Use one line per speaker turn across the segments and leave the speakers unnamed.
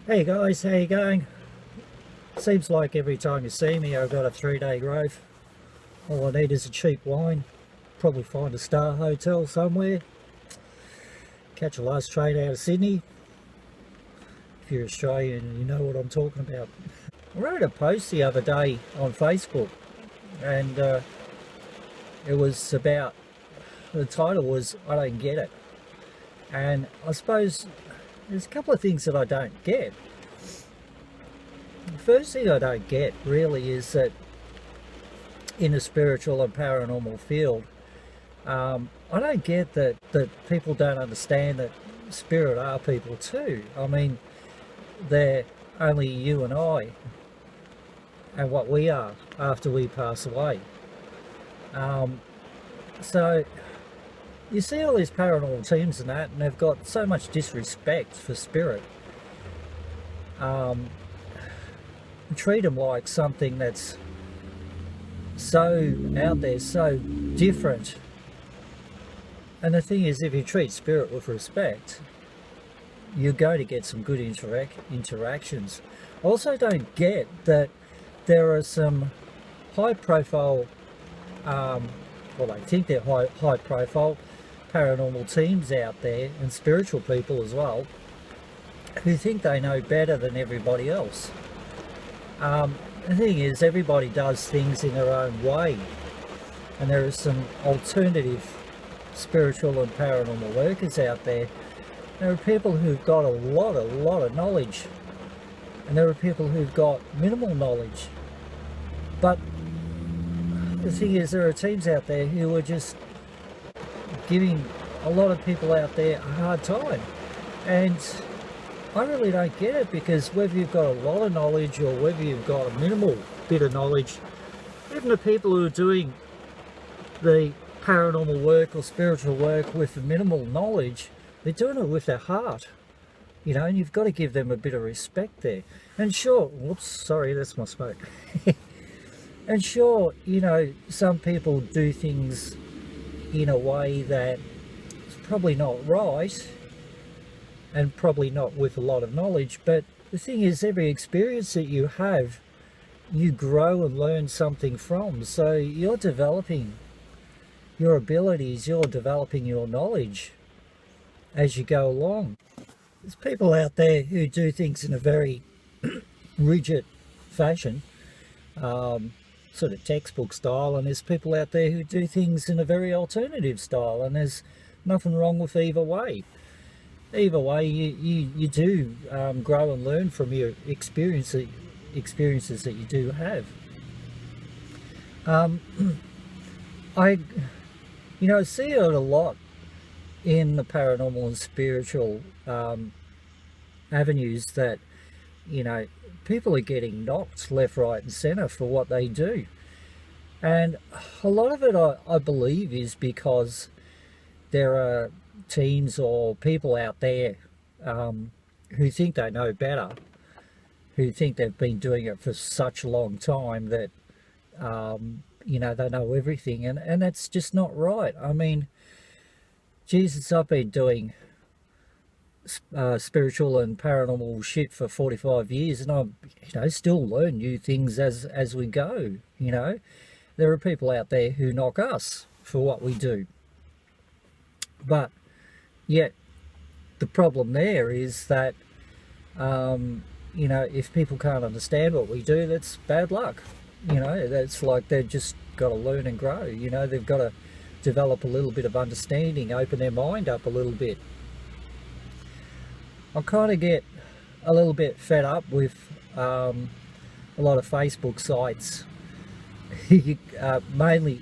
Hey guys, how you going? Seems like every time you see me I've got a 3-day growth. All I need is a cheap wine, probably find a star hotel somewhere, catch a last train out of Sydney. If you're Australian you know what I'm talking about. I wrote a post the other day on Facebook and it was about, the title was I don't get it. And I suppose there's a couple of things that I don't get. The first thing I don't get really is that in the spiritual and paranormal field, I don't get that people don't understand that spirit are people too. I mean, they're only you and I and what we are after we pass away. So you see all these paranormal teams and that, and they've got so much disrespect for spirit. Treat them like something that's so out there, so different. And the thing is, if you treat spirit with respect, you're going to get some good interactions. I also don't get that there are some high profile, well, they think they're high profile paranormal teams out there, and spiritual people as well, who think they know better than everybody else. The thing is, everybody does things in their own way, and there are some alternative spiritual and paranormal workers out there. There are people who've got a lot of knowledge, and there are people who've got minimal knowledge. But the thing is, there are teams out there who are just giving a lot of people out there a hard time, and I really don't get it, because whether you've got a lot of knowledge or whether you've got a minimal bit of knowledge, even the people who are doing the paranormal work or spiritual work with the minimal knowledge, they're doing it with their heart, you know, and you've got to give them a bit of respect there. And sure, whoops, sorry, that's my smoke. And sure, you know, some people do things in a way that is probably not right, and probably not with a lot of knowledge, but the thing is, every experience that you have, you grow and learn something from. So you're developing your abilities, you're developing your knowledge as you go along. There's people out there who do things in a very rigid fashion, sort of textbook style, and there's people out there who do things in a very alternative style, and there's nothing wrong with either way. Either way, you do grow and learn from your experiences that you do have. I see it a lot in the paranormal and spiritual avenues, that, you know, people are getting knocked left, right and centre for what they do. And a lot of it, I believe, is because there are teams or people out there who think they know better, who think they've been doing it for such a long time that you know, they know everything, and that's just not right. I mean, Jesus, I've been doing spiritual and paranormal shit for 45 years, and I'm, you know, still learn new things as we go. You know, there are people out there who knock us for what we do, but yet the problem there is that you know, if people can't understand what we do, that's bad luck. You know, that's like they've just got to learn and grow. You know, they've got to develop a little bit of understanding, open their mind up a little bit. I kind of get a little bit fed up with a lot of Facebook sites, mainly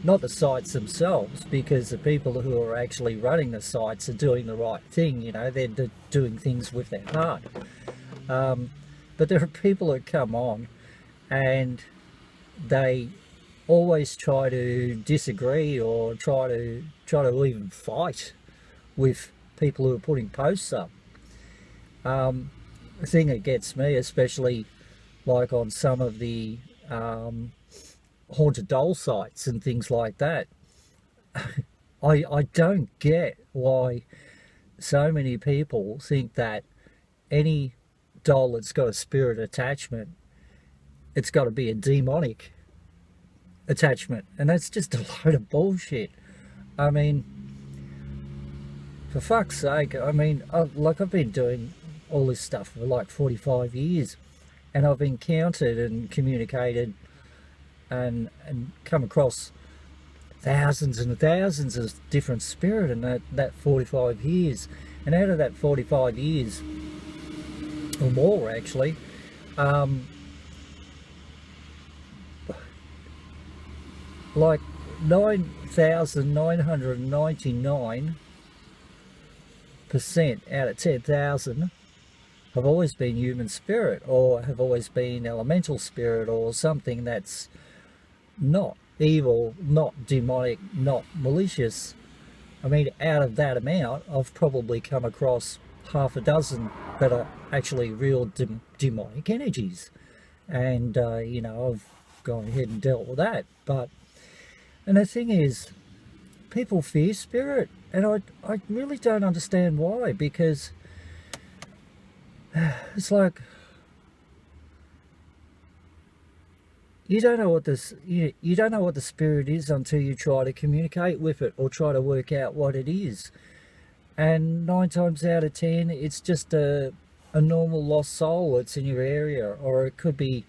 not the sites themselves, because the people who are actually running the sites are doing the right thing. You know, they're doing things with their heart. But there are people that come on and they always try to disagree, or try to even fight with people who are putting posts up. The thing that gets me, especially like on some of the haunted doll sites and things like that, I don't get why so many people think that any doll that's got a spirit attachment, it's got to be a demonic attachment, and that's just a load of bullshit. I mean, for fuck's sake, I mean, I've been doing all this stuff for like 45 years, and I've encountered and communicated and come across thousands and thousands of different spirit in that 45 years. And out of that 45 years, or more actually, like 9,999% out of 10,000 have always been human spirit, or have always been elemental spirit, or something that's not evil, not demonic, not malicious. I mean, out of that amount, I've probably come across half a dozen that are actually real demonic energies, and you know, I've gone ahead and dealt with that. And the thing is, people fear spirit, and I really don't understand why, because it's like, you don't know what this you don't know what the spirit is until you try to communicate with it or try to work out what it is. And 9 times out of 10, it's just a normal lost soul that's in your area, or it could be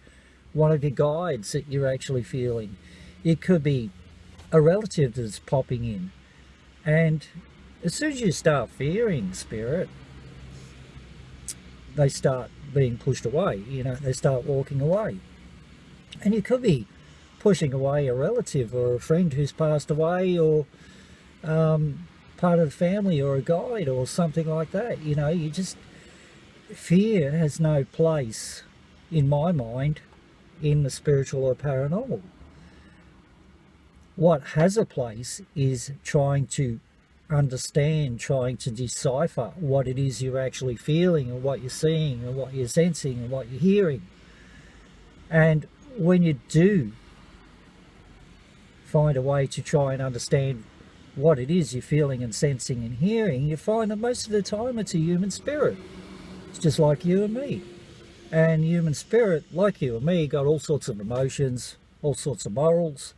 one of your guides that you're actually feeling. It could be a relative that's popping in. And as soon as you start fearing spirit, they start being pushed away, you know, they start walking away. And you could be pushing away a relative or a friend who's passed away, or part of the family, or a guide, or something like that. You know, you just, fear has no place, in my mind, in the spiritual or paranormal. What has a place is trying to understand, trying to decipher what it is you're actually feeling, and what you're seeing, and what you're sensing, and what you're hearing. And when you do find a way to try and understand what it is you're feeling and sensing and hearing, you find that most of the time it's a human spirit. It's just like you and me. And human spirit, like you and me, got all sorts of emotions, all sorts of morals.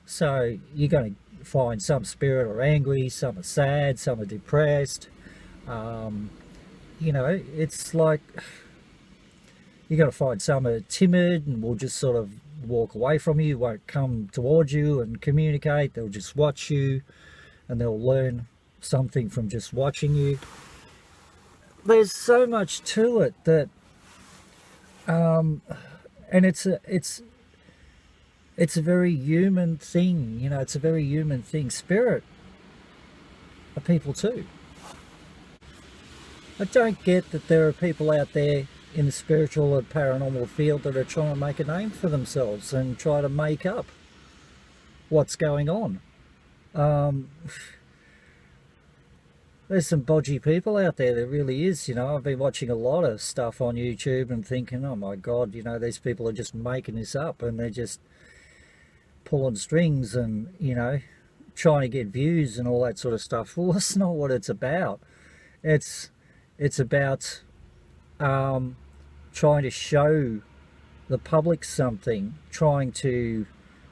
So you're going to find some spirit are angry, some are sad, some are depressed. You know, it's like, you're going to find some are timid and will just sort of walk away from you, won't come towards you and communicate. They'll just watch you, and they'll learn something from just watching you. There's so much to it that, and it's a very human thing, you know, it's a very human thing. Spirit are people too. I don't get that there are people out there in the spiritual and paranormal field that are trying to make a name for themselves and try to make up what's going on. There's some bodgy people out there, there really is. You know, I've been watching a lot of stuff on YouTube and thinking, oh my God, you know, these people are just making this up, and they're just pulling strings and, you know, trying to get views and all that sort of stuff. Well, that's not what it's about. It's about trying to show the public something, trying to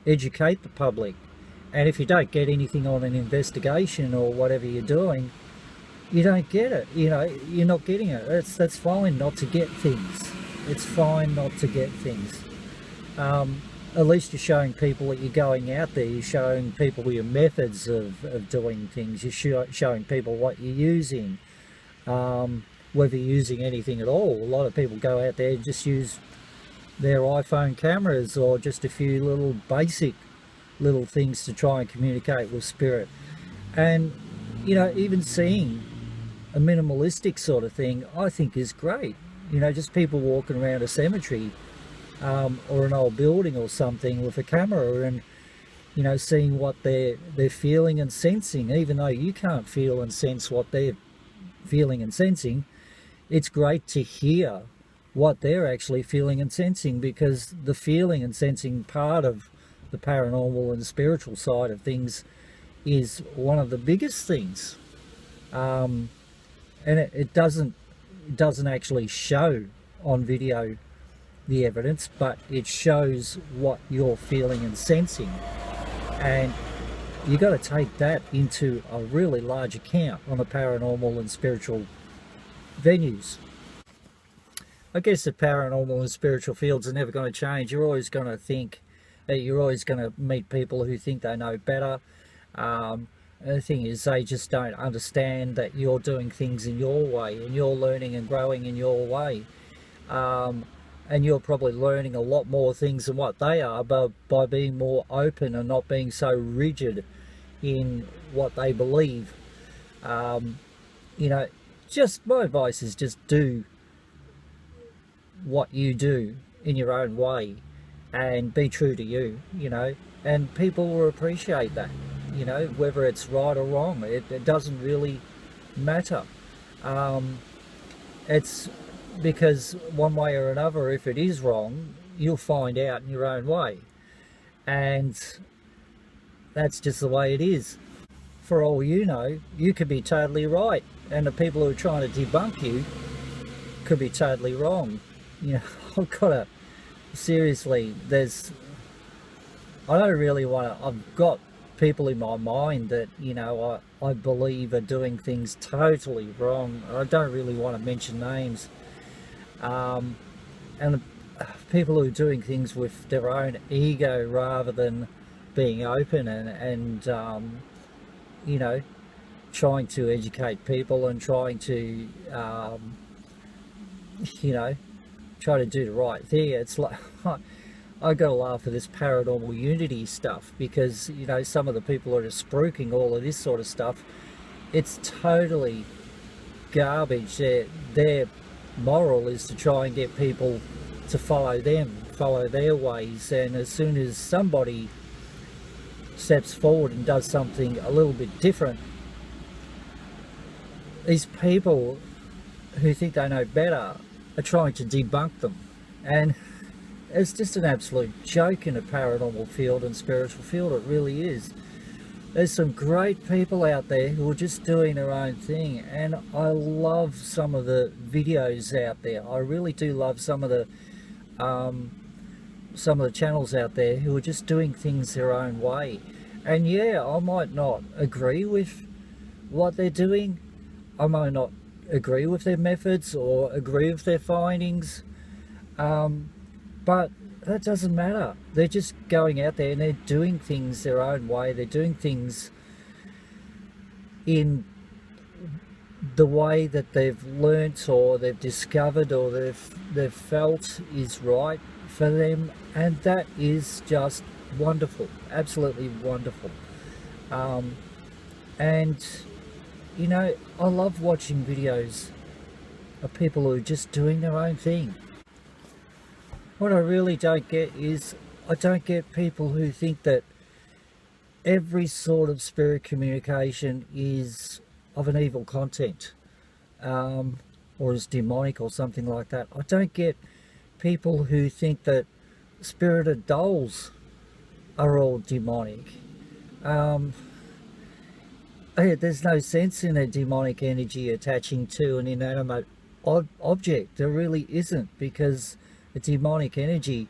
educate the public. And if you don't get anything on an investigation or whatever you're doing, you don't get it. You know, you're not getting it. That's fine not to get things. It's fine not to get things. At least you're showing people that you're going out there. You're showing people your methods of doing things. You're showing people what you're using. Whether you're using anything at all. A lot of people go out there and just use their iPhone cameras, or just a few little basic little things to try and communicate with spirit. And, you know, even seeing a minimalistic sort of thing, I think is great. You know, just people walking around a cemetery, or an old building or something with a camera, and, you know, seeing what they're feeling and sensing, even though you can't feel and sense what they're feeling and sensing. It's great to hear what they're actually feeling and sensing, because the feeling and sensing part of the paranormal and the spiritual side of things is one of the biggest things. And it doesn't doesn't actually show on video the evidence, but it shows what you're feeling and sensing, and you got to take that into a really large account on the paranormal and spiritual venues. I guess the paranormal and spiritual fields are never going to change. You're always going to think that you're always going to meet people who think they know better. And the thing is, they just don't understand that you're doing things in your way, and you're learning and growing in your way. And you're probably learning a lot more things than what they are, but by being more open and not being so rigid in what they believe. You know, just my advice is just do what you do in your own way and be true to you, you know, and people will appreciate that, you know, whether it's right or wrong. It doesn't really matter. It's because one way or another, if it is wrong, you'll find out in your own way, and that's just the way it is. For all you know, you could be totally right, and the people who are trying to debunk you could be totally wrong. You know, I've got to, seriously, I don't really want to, I've got people in my mind that, you know, I believe are doing things totally wrong. I don't really want to mention names. And the people who are doing things with their own ego rather than being open and you know, trying to educate people and trying to, you know, try to do the right thing. It's like, I got to laugh at this paranormal unity stuff, because, you know, some of the people that are spruiking all of this sort of stuff, it's totally garbage. Their moral is to try and get people to follow them, follow their ways, and as soon as somebody steps forward and does something a little bit different, these people who think they know better are trying to debunk them. And it's just an absolute joke in the paranormal field and spiritual field. It really is. There's some great people out there who are just doing their own thing, and I love some of the videos out there. I really do love some of the channels out there who are just doing things their own way. And yeah, I might not agree with what they're doing, I might not agree with their methods or agree with their findings, but that doesn't matter. They're just going out there and they're doing things their own way. They're doing things in the way that they've learnt or they've discovered or they've felt is right for them, and that is just wonderful, absolutely wonderful. And you know, I love watching videos of people who are just doing their own thing. What I really don't get is, I don't get people who think that every sort of spirit communication is of an evil content, or is demonic or something like that. I don't get people who think that spirited dolls are all demonic. There's no sense in a demonic energy attaching to an inanimate object. There really isn't, because a demonic energy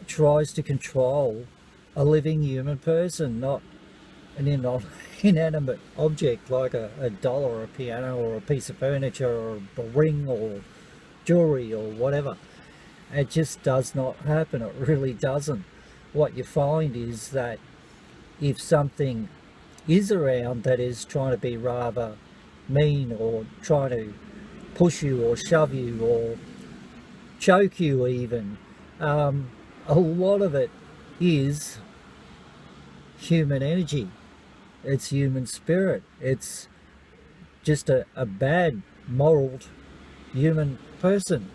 tries to control a living human person, not an inanimate object like a doll or a piano or a piece of furniture or a ring or jewelry or whatever. It just does not happen. It really doesn't. What you find is that if something is around that is trying to be rather mean or trying to push you or shove you or choke you even, a lot of it is human energy. It's human spirit. It's just a bad moral human person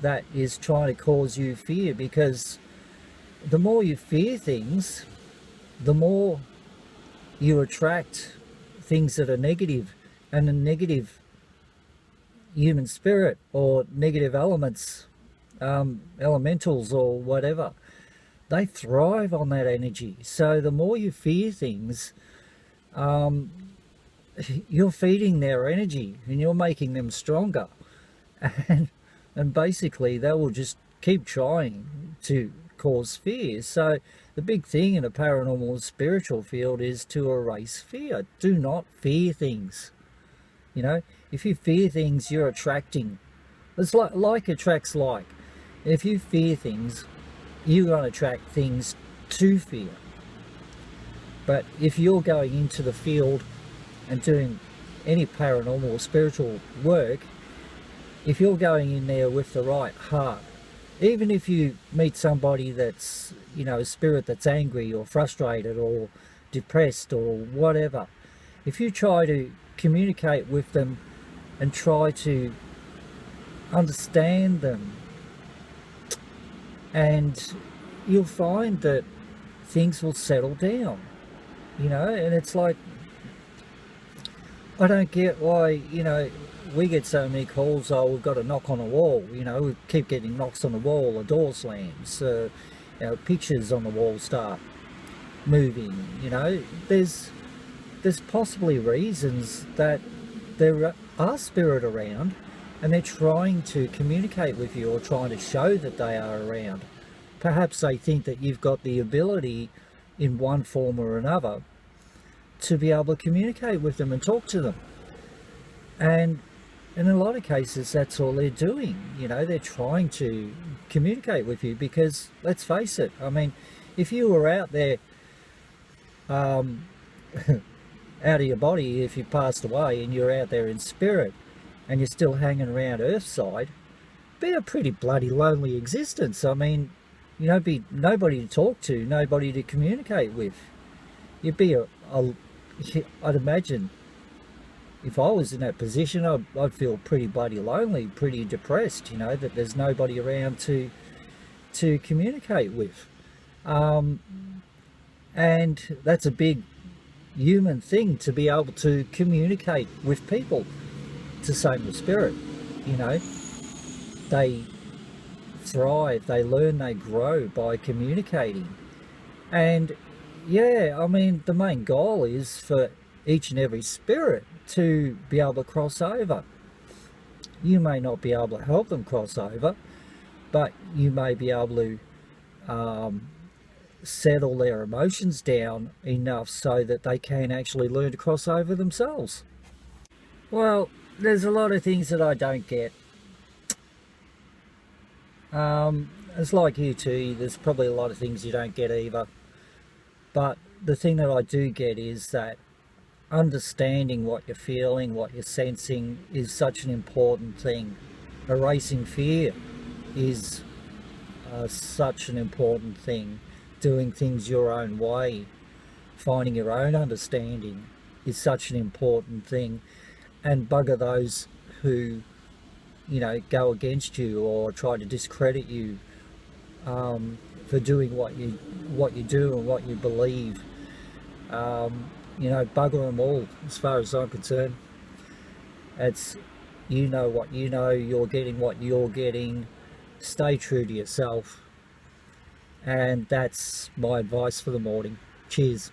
that is trying to cause you fear, because the more you fear things, the more you attract things that are negative, and a negative human spirit or negative elements, elementals or whatever, they thrive on that energy. So the more you fear things, you're feeding their energy and you're making them stronger, and basically they will just keep trying to cause fear. So the big thing in a paranormal spiritual field is to erase fear. Do not fear things. You know, if you fear things, you're attracting. It's like attracts like. If you fear things, you're going to attract things to fear. But if you're going into the field and doing any paranormal or spiritual work, if you're going in there with the right heart, even if you meet somebody that's, you know, a spirit that's angry or frustrated or depressed or whatever, if you try to communicate with them and try to understand them, and you'll find that things will settle down, you know. And it's like, I don't get why, you know, we get so many calls, oh, we've got a knock on the wall, you know, we keep getting knocks on the wall, a door slams, you know, pictures on the wall start moving, you know. There's possibly reasons that there are spirit around and they're trying to communicate with you or trying to show that they are around. Perhaps they think that you've got the ability in one form or another to be able to communicate with them and talk to them. And in a lot of cases, that's all they're doing. You know, they're trying to communicate with you because, let's face it, I mean, if you were out there, out of your body, if you passed away and you're out there in spirit and you're still hanging around Earthside, it'd be a pretty bloody lonely existence. I mean, you know, be nobody to talk to, nobody to communicate with. You'd be I'd imagine, if I was in that position, I'd feel pretty bloody lonely, pretty depressed, you know, that there's nobody around to communicate with. And that's a big human thing, to be able to communicate with people. It's the same with spirit, you know. They thrive, they learn, they grow by communicating. And yeah, I mean, the main goal is for each and every spirit to be able to cross over. You may not be able to help them cross over, but you may be able to settle their emotions down enough so that they can actually learn to cross over themselves. Well, there's a lot of things that I don't get. It's like you too, there's probably a lot of things you don't get either. But the thing that I do get is that understanding what you're feeling, what you're sensing is such an important thing. Erasing fear is such an important thing. Doing things your own way, finding your own understanding is such an important thing. And bugger those who, you know, go against you or try to discredit you for doing what you do and what you believe. You know, bugger them all, as far as I'm concerned. It's, you know what you know, you're getting what you're getting. Stay true to yourself. And that's my advice for the morning. Cheers.